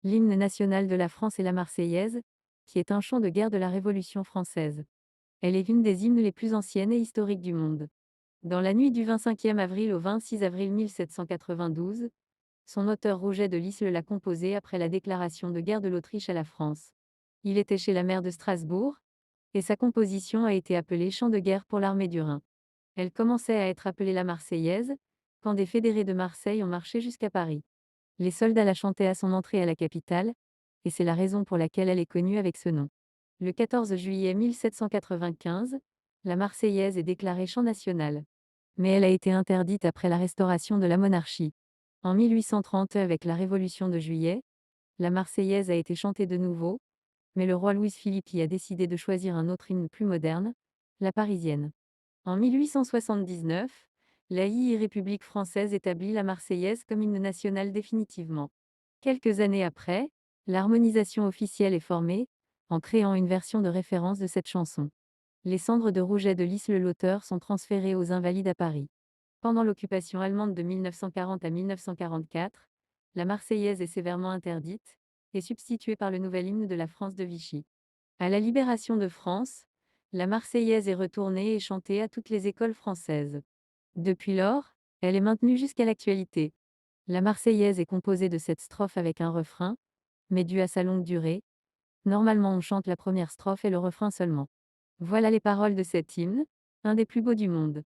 L'hymne national de la France est la Marseillaise, qui est un chant de guerre de la Révolution française. Elle est l'une des hymnes les plus anciennes et historiques du monde. Dans la nuit du 25e avril au 26 avril 1792, son auteur Rouget de Lisle l'a composée après la déclaration de guerre de l'Autriche à la France. Il était chez la maire de Strasbourg, et sa composition a été appelée Chant de guerre pour l'armée du Rhin. Elle commençait à être appelée la Marseillaise, quand des fédérés de Marseille ont marché jusqu'à Paris. Les soldats la chantaient à son entrée à la capitale, et c'est la raison pour laquelle elle est connue avec ce nom. Le 14 juillet 1795, la Marseillaise est déclarée chant national. Mais elle a été interdite après la restauration de la monarchie. En 1830, avec la Révolution de Juillet, la Marseillaise a été chantée de nouveau, mais le roi Louis-Philippe y a décidé de choisir un autre hymne plus moderne, la Parisienne. En 1879, la République française établit la Marseillaise comme hymne national définitivement. Quelques années après, l'harmonisation officielle est formée, en créant une version de référence de cette chanson. Les cendres de Rouget de Lisle l'auteur sont transférées aux Invalides à Paris. Pendant l'occupation allemande de 1940 à 1944, la Marseillaise est sévèrement interdite et substituée par le nouvel hymne de la France de Vichy. À la libération de France, la Marseillaise est retournée et chantée à toutes les écoles françaises. Depuis lors, elle est maintenue jusqu'à l'actualité. La Marseillaise est composée de 7 strophes avec un refrain, mais dû à sa longue durée, normalement on chante la première strophe et le refrain seulement. Voilà les paroles de cet hymne, un des plus beaux du monde.